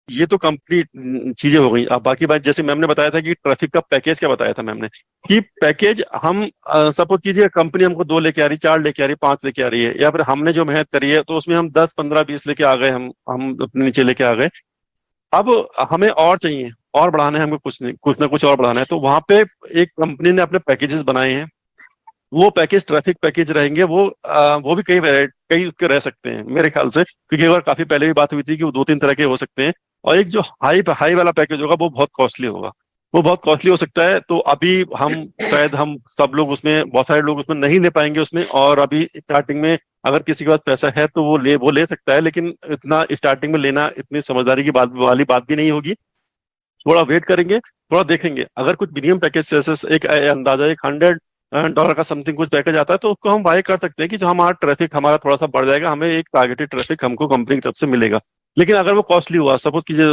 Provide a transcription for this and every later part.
ये तो कंप्लीट चीजें हो गई। अब बाकी बात, जैसे मैम ने बताया था कि ट्रैफिक का पैकेज क्या बताया था मैम ने, कि पैकेज हम सपोज कीजिए कंपनी हमको 2 लेके आ रही, 4 लेके आ रही, 5 लेके आ रही है, या फिर हमने जो मेहनत करी है तो उसमें हम 10 15 20 लेके आ गए, हम अपने नीचे लेके आ गए। अब हमें और चाहिए, और बढ़ाना है हमको, कुछ नहीं, कुछ ना कुछ और बढ़ाना है, तो वहां पे एक कंपनी ने अपने पैकेजेस बनाए हैं। वो पैकेज ट्रैफिक पैकेज रहेंगे, वो भी कई उसके रह सकते हैं मेरे ख्याल से, क्योंकि एक बार काफी पहले भी बात हुई थी कि वो 2 3 तरह के हो सकते हैं। और एक जो हाई हाई वाला पैकेज होगा वो बहुत कॉस्टली होगा, वो बहुत कॉस्टली हो सकता है। तो अभी हम शायद हम सब लोग उसमें, बहुत सारे लोग उसमें नहीं ले पाएंगे उसमें। और अभी स्टार्टिंग में अगर किसी के पास पैसा है तो वो ले सकता है, लेकिन इतना स्टार्टिंग में लेना इतनी समझदारी की बात वाली बात भी नहीं होगी। थोड़ा वेट करेंगे, थोड़ा देखेंगे, अगर कुछ प्रीमियम पैकेज जैसे एक अंदाजा एक $100 का समथिंग कुछ पैकेज आता है, तो उसको हम बाय कर सकते हैं कि जो हमारा ट्रैफिक हमारा थोड़ा सा बढ़ जाएगा, हमें एक टारगेटेड ट्रैफिक हमको कंपनी की तरफ से मिलेगा। लेकिन अगर वो कॉस्टली हुआ, सपोज कीजिए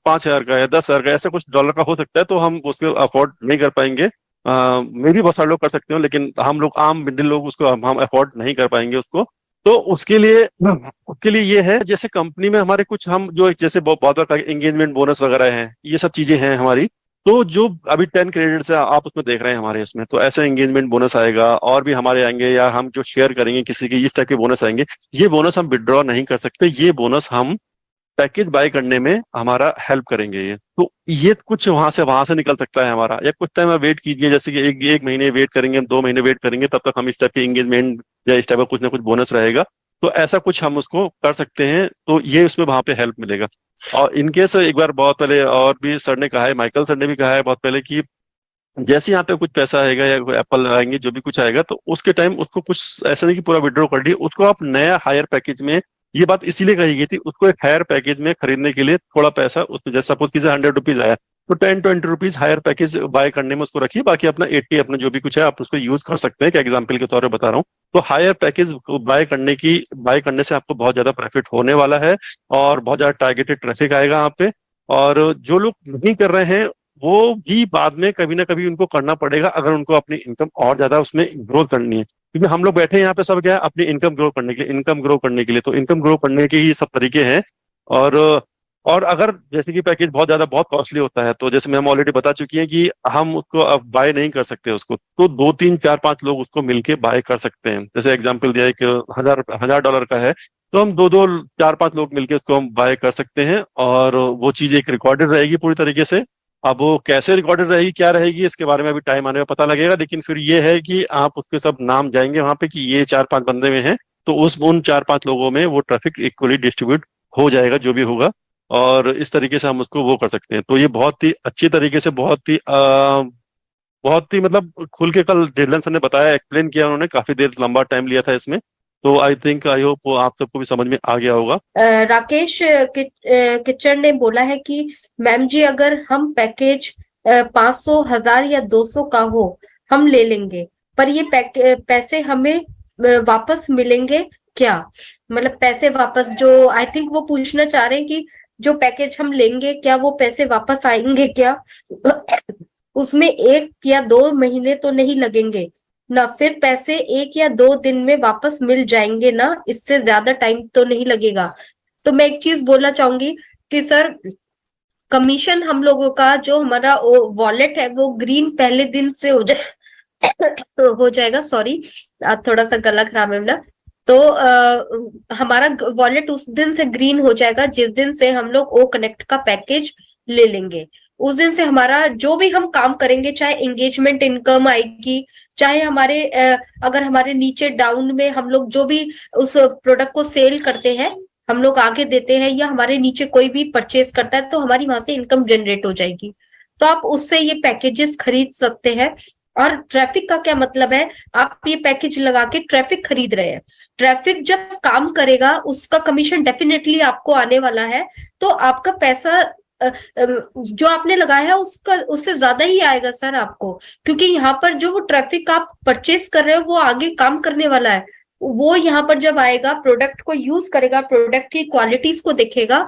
5,000 का या 10,000 का, ऐसा कुछ डॉलर का हो सकता है, तो हम उसको अफोर्ड नहीं कर पाएंगे। मे भी बहुत सारे लोग कर सकते हो, लेकिन हम लोग आम मिडिल लोग उसको हम अफोर्ड नहीं कर पाएंगे उसको। तो उसके लिए ये है, जैसे कंपनी में हमारे कुछ हम जो जैसे बहुत बार एंगेजमेंट बोनस वगैरह हैं, ये सब चीजें हैं हमारी। तो जो अभी 10 क्रेडिट्स है आप उसमें देख रहे हैं हमारे इसमें, तो ऐसे एंगेजमेंट बोनस आएगा, और भी हमारे आएंगे, या हम जो शेयर करेंगे किसी की, इस टाइप के बोनस आएंगे। ये बोनस हम विड्रॉ नहीं कर सकते, ये बोनस हम पैकेज बाय करने में हमारा हेल्प करेंगे। ये तो ये कुछ वहां से निकल सकता है हमारा, या कुछ टाइम आप वेट कीजिए, जैसे कि एक महीने वेट करेंगे, 2 महीने वेट करेंगे, तब तक हम इस टाइप के एंगेजमेंट या इस टाइप का कुछ ना कुछ बोनस रहेगा। तो ऐसा कुछ हम उसको कर सकते हैं, तो ये उसमें वहां पे हेल्प मिलेगा। और इनकेस एक बार बहुत पहले और भी सर ने कहा है, माइकल सर ने भी कहा है बहुत पहले, कि जैसे यहाँ पे कुछ पैसा आएगा या एप्पल आएंगे, जो भी कुछ आएगा, तो उसके टाइम उसको कुछ ऐसा नहीं कि पूरा विड्रॉ कर दिए, उसको आप नया हायर पैकेज में, ये बात इसीलिए कही गई थी, उसको एक हायर पैकेज में खरीदने के लिए थोड़ा पैसा उसमें, जैसे सपोज कीजिए ₹100 आया, तो 10 20 रुपीज हायर पैकेज बाय करने में उसको रखिए, बाकी अपना 80 अपना जो भी कुछ है आप उसको यूज कर सकते हैं, क्या एग्जाम्पल के तौर पर बता रहा हूँ। तो हायर पैकेज बाय करने से आपको बहुत ज्यादा प्रॉफिट होने वाला है, और बहुत ज्यादा टारगेटेड ट्रैफिक आएगा यहाँ पे। और जो लोग नहीं कर रहे हैं, वो भी बाद में कभी ना कभी उनको करना पड़ेगा, अगर उनको अपनी इनकम और ज्यादा उसमें ग्रोथ करनी है, क्योंकि हम लोग बैठे हैं यहाँ पे सब क्या है, अपनी इनकम ग्रो करने के लिए, इनकम ग्रो करने के लिए, तो इनकम ग्रो करने के ही सब तरीके हैं। और और अगर जैसे कि पैकेज बहुत ज्यादा बहुत कॉस्टली होता है, तो जैसे मैम ऑलरेडी बता चुकी है कि हम उसको अब बाय नहीं कर सकते उसको, तो 2 3 4 5 लोग उसको मिलके बाय कर सकते हैं। जैसे एग्जाम्पल दिया, एक $1,000 का है, तो हम दो दो 4 5 लोग मिलके उसको हम बाय कर सकते हैं, और वो चीज एक रिकॉर्डेड रहेगी पूरी तरीके से। अब वो कैसे रिकॉर्डेड रहेगी, क्या रहेगी, इसके बारे में अभी टाइम आने में पता लगेगा, लेकिन फिर ये है कि आप उसके सब नाम जाएंगे वहां पे कि ये 4 5 बंदे में हैं, तो उन 4 5 लोगों में वो ट्रैफिक इक्वली डिस्ट्रीब्यूट हो जाएगा, जो भी होगा। और इस तरीके से हम उसको वो कर सकते हैं। तो ये बहुत ही अच्छी तरीके से, बहुत ही मतलब खुल के कल डेडलन सर ने बताया, एक्सप्लेन किया उन्होंने, काफी देर लंबा टाइम लिया था इसमें। तो आई होप आप सबको भी समझ में आ गया होगा। राकेश किचन ने बोला है कि मैम जी अगर हम पैकेज 500 1000 या 200 का हो हम ले लेंगे, पर ये पैसे हमें वापस मिलेंगे क्या? मतलब पैसे वापस, जो आई थिंक वो पूछना चाह रहे हैं कि जो पैकेज हम लेंगे क्या वो पैसे वापस आएंगे क्या? उसमें 1 या 2 महीने तो नहीं लगेंगे ना? फिर पैसे 1 या 2 दिन में वापस मिल जाएंगे ना? इससे ज्यादा टाइम तो नहीं लगेगा? तो मैं एक चीज बोलना चाहूंगी कि सर, कमीशन हम लोगों का जो हमारा वॉलेट है वो ग्रीन पहले दिन से हो जाएगा। सॉरी, थोड़ा सा गला खराब है ना। तो हमारा वॉलेट उस दिन से ग्रीन हो जाएगा जिस दिन से हम लोग ओ कनेक्ट का पैकेज ले लेंगे। उस दिन से हमारा जो भी हम काम करेंगे, चाहे एंगेजमेंट इनकम आएगी, चाहे हमारे अगर हमारे नीचे डाउन में हम लोग जो भी उस प्रोडक्ट को सेल करते हैं, हम लोग आगे देते हैं, या हमारे नीचे कोई भी परचेज करता है, तो हमारी वहां से इनकम जनरेट हो जाएगी। तो आप उससे ये पैकेजेस खरीद सकते हैं। और ट्रैफिक का क्या मतलब है? आप ये पैकेज लगा के ट्रैफिक खरीद रहे हैं, ट्रैफिक जब काम करेगा उसका कमीशन डेफिनेटली आपको आने वाला है। तो आपका पैसा जो आपने लगाया है उसका उससे ज्यादा ही आएगा सर आपको, क्योंकि यहाँ पर जो वो ट्रैफिक आप परचेज कर रहे हो वो आगे काम करने वाला है। वो यहाँ पर जब आएगा, प्रोडक्ट को यूज करेगा, प्रोडक्ट की क्वालिटीज को देखेगा।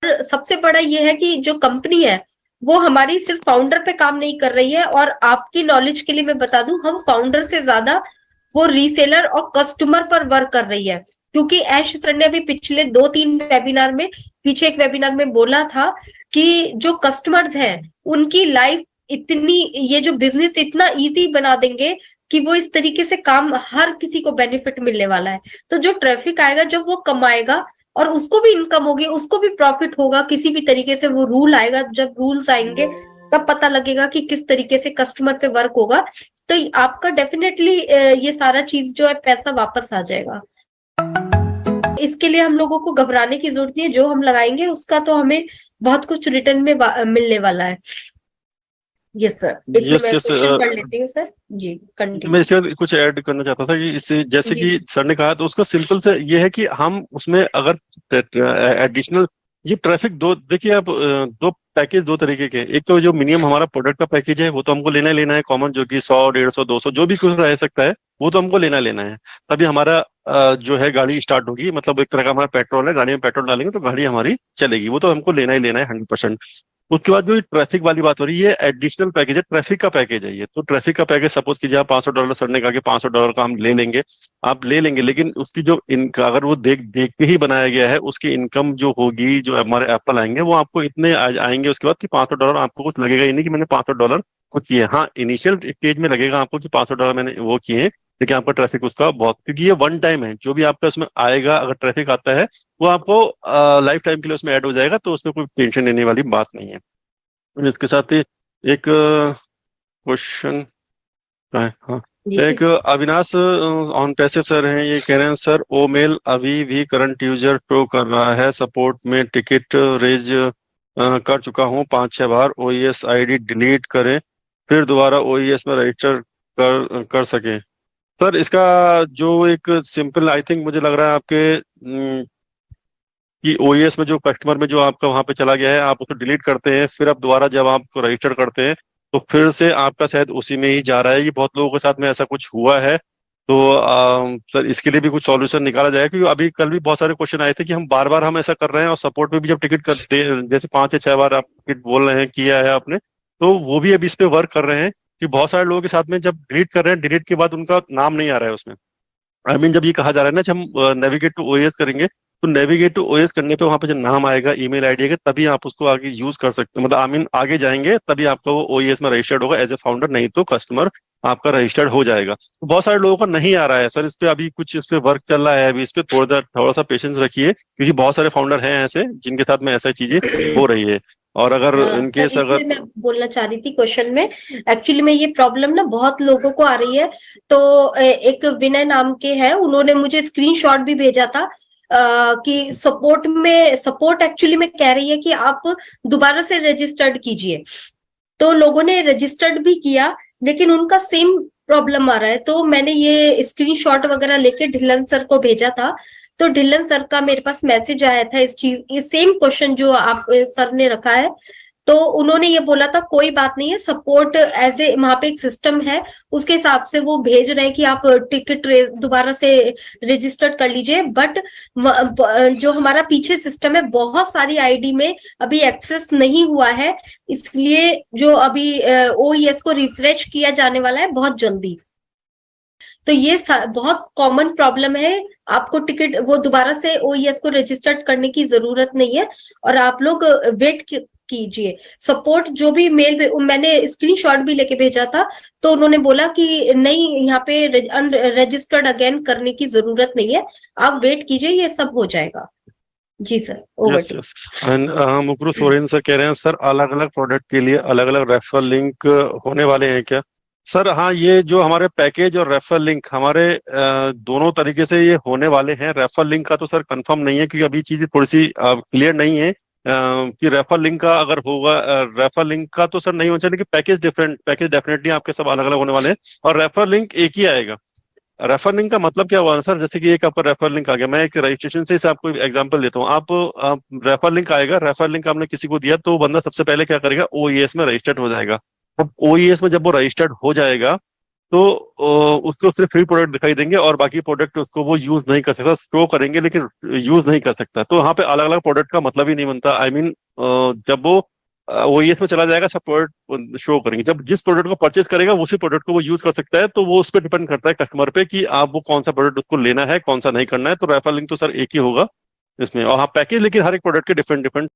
सबसे बड़ा ये है कि जो कंपनी है वो हमारी सिर्फ फाउंडर पे काम नहीं कर रही है। और आपकी नॉलेज के लिए मैं बता दूं, हम फाउंडर से ज्यादा वो रीसेलर और कस्टमर पर वर्क कर रही है। क्योंकि ऐश सर ने अभी पिछले 2-3 वेबिनार में, पीछे एक वेबिनार में बोला था कि जो कस्टमर्स हैं उनकी लाइफ इतनी, ये जो बिजनेस इतना इजी बना देंगे कि वो इस तरीके से काम, हर किसी को बेनिफिट मिलने वाला है। तो जो ट्रैफिक आएगा जब वो कमाएगा और उसको भी इनकम होगी, उसको भी प्रॉफिट होगा, किसी भी तरीके से वो रूल आएगा, जब रूल्स आएंगे तब पता लगेगा कि किस तरीके से कस्टमर पे वर्क होगा। तो आपका डेफिनेटली ये सारा चीज जो है पैसा वापस आ जाएगा। इसके लिए हम लोगों को घबराने की जरूरत नहीं है, जो हम लगाएंगे उसका तो हमें बहुत कुछ रिटर्न में मिलने वाला है। यस सर, एक यस मैं यस क्वेश्चन पढ़ लेती हूँ सर जी, मैं कंटिन्यू। इसमें कुछ ऐड करना चाहता था कि इससे जैसे जी कि सर ने कहा, तो उसका सिंपल से ये है कि हम उसमें अगर एडिशनल, ये ट्रैफिक दो देखिए आप, दो पैकेज दो तरीके के हैं। एक तो जो मिनिमम हमारा प्रोडक्ट का पैकेज है वो तो हमको लेना ही लेना है, कॉमन, जो कि 100 150 200 जो भी कुछ रह सकता है वो तो हमको लेना लेना है। तभी हमारा जो है गाड़ी स्टार्ट होगी, मतलब एक तरह का हमारा पेट्रोल है, गाड़ी में पेट्रोल डालेंगे तो गाड़ी हमारी चलेगी, वो तो हमको लेना ही लेना है 100%। उसके बाद जो ट्रैफिक वाली बात हो रही है, एडिशनल पैकेज है, ट्रैफिक का पैकेज है ये। तो ट्रैफिक का पैकेज सपोज कीजिए आप $500, सर ने कहा कि $500 का हम ले लेंगे, आप ले लेंगे, लेकिन उसकी जो इनका अगर वो देख देख के ही बनाया गया है, उसकी इनकम जो होगी, जो हमारे एप्पल आएंगे वो आपको इतने आएंगे उसके बाद कि $500 आपको कुछ लगेगा ही नहीं कि मैंने $500 कुछ किए। हाँ, इनिशियल स्टेज में लगेगा आपको कि $500 मैंने वो किए हैं, लेकिन आपका ट्रैफिक उसका बहुत, क्योंकि ये वन टाइम है, जो भी आपका उसमें आएगा अगर ट्रैफिक आता है वो आपको लाइफ टाइम के लिए उसमें ऐड हो जाएगा, तो उसमें कोई टेंशन लेने वाली बात नहीं है। और इसके साथ ही एक क्वेश्चन है, हाँ, जी एक अविनाश ऑन पैसिव सर हैं, ये कह रहे हैं सर ओ मेल अभी भी करंट यूजर शो कर रहा है, सपोर्ट में टिकट रेज कर चुका हूँ 5-6 बार, ओईएस आईडी डिलीट करें फिर दोबारा ओईएस में रजिस्टर कर कर सकें। सर इसका जो एक सिंपल, आई थिंक मुझे लग रहा है आपके कि ओईएस में जो कस्टमर में जो आपका वहां पे चला गया है, आप उसको डिलीट करते हैं, फिर आप दोबारा जब आप रजिस्टर करते हैं तो फिर से आपका शायद उसी में ही जा रहा है। ये बहुत लोगों के साथ में ऐसा कुछ हुआ है। तो सर इसके लिए भी कुछ सॉल्यूशन निकाला जाए, क्योंकि अभी कल भी बहुत सारे क्वेश्चन आए थे कि हम बार बार हम ऐसा कर रहे हैं, और सपोर्ट में भी जब टिकट करते, जैसे 5 या 6 बार आप टिकट बोल रहे हैं किया है आपने, तो वो भी अभी इस पे वर्क कर रहे हैं कि बहुत सारे लोगों के साथ में जब डिलीट कर रहे हैं, डिलीट के बाद उनका नाम नहीं आ रहा है उसमें। आई मीन जब ये कहा जा रहा है ना कि हम नेविगेट टू ओएस करेंगे, तो नेविगेट टू ओएस करने पे वहां पे जब नाम आएगा, ईमेल आईडी आएगा, तभी आप उसको आगे यूज कर सकते हैं, मतलब आई मीन आगे जाएंगे तभी आपका वो ओएस में रजिस्टर्ड होगा एज ए फाउंडर, नहीं तो कस्टमर आपका रजिस्टर्ड हो जाएगा। तो बहुत सारे लोगों का नहीं आ रहा है सर, इस पे अभी कुछ इस पे वर्क चल रहा है, अभी इस पे थोड़ा सा पेशेंस रखिए, क्योंकि बहुत सारे फाउंडर हैं ऐसे जिनके साथ में ऐसा चीजें हो रही है। और अगर हाँ सर, इनकेस अगर इसमें मैं बोलना चाह रही थी क्वेश्चन में, एक्चुअली में ये प्रॉब्लम ना बहुत लोगों को आ रही है। तो एक विनय नाम के हैं, उन्होंने मुझे स्क्रीनशॉट भी भेजा था कि सपोर्ट एक्चुअली में कह रही है कि आप दोबारा से रजिस्टर्ड कीजिए। तो लोगों ने रजिस्टर्ड भी किया, लेकिन उनका सेम प्रॉब्लम आ रहा है। तो मैंने ये स्क्रीनशॉट वगैरह लेके ढिल्लन सर को भेजा था। तो ढिल्लन सर का मेरे पास मैसेज आया था इस चीज, ये सेम क्वेश्चन जो आप सर ने रखा है। तो उन्होंने ये बोला था कोई बात नहीं है, सपोर्ट एज ए वहां पे एक सिस्टम है, उसके हिसाब से वो भेज रहे हैं कि आप टिकट दोबारा से रजिस्टर्ड कर लीजिए। बट जो हमारा पीछे सिस्टम है, बहुत सारी आईडी में अभी एक्सेस नहीं हुआ है, इसलिए जो अभी ओईएस को रिफ्रेश किया जाने वाला है बहुत जल्दी। तो ये बहुत कॉमन प्रॉब्लम है। आपको टिकट वो दोबारा से ओईएस को रजिस्टर्ड करने की जरूरत नहीं है, और आप लोग वेट कीजिए। सपोर्ट जो भी मेल पे मैंने स्क्रीनशॉट भी लेके भेजा था, तो उन्होंने बोला कि नहीं, यहाँ पे रजिस्टर्ड अगेन करने की जरूरत नहीं है, आप वेट कीजिए, ये सब हो जाएगा। जी sir, over yes two. Yes. And Mukru Soren sir कह रहे हैं सर अलग अलग प्रोडक्ट के लिए अलग अलग रेफरल लिंक होने वाले हैं क्या? सर हाँ, ये जो हमारे पैकेज और रेफरल लिंक हमारे दोनों तरीके से ये होने वाले हैं। रेफरल लिंक का तो सर कंफर्म नहीं है, क्योंकि अभी चीजें थोड़ी सी क्लियर नहीं है कि रेफरल लिंक का अगर होगा, रेफरल लिंक का तो सर नहीं होना चाहिए, लेकिन पैकेज डिफरेंट, पैकेज डेफिनेटली आपके सब अलग अलग होने वाले हैं, और रेफरल लिंक एक ही आएगा। रेफर लिंक का मतलब क्या हुआ ना सर, जैसे कि एक आपका रेफर लिंक आ गया, मैं एक रजिस्ट्रेशन से इसे आपको एग्जांपल देता हूँ। आप रेफर लिंक आएगा, रेफर लिंक आपने किसी को दिया, तो वो बंदा सबसे पहले क्या करेगा, ओईएस में रजिस्टर्ड हो जाएगा। अब ओईएस में जब वो रजिस्टर्ड हो जाएगा, तो उसको सिर्फ फ्री प्रोडक्ट दिखाई देंगे, और बाकी प्रोडक्ट उसको वो यूज नहीं कर सकता, शो करेंगे लेकिन यूज नहीं कर सकता। तो वहाँ पे अलग अलग प्रोडक्ट का मतलब ही नहीं बनता। आई मीन जब वो ओईएस में चला जाएगा, सब प्रोडक्ट शो करेंगे। जब जिस प्रोडक्ट को परचेज करेगा उसी प्रोडक्ट को वो यूज कर सकता है, तो वो उस पर डिपेंड करता है कस्टमर पे कि आप वो कौन सा प्रोडक्ट उसको लेना है, कौन सा नहीं करना है। तो रेफर लिंक तो सर एक ही होगा इसमें। और हाँ पैकेज लेकिन हर एक प्रोडक्ट के डिफरेंट डिफरेंट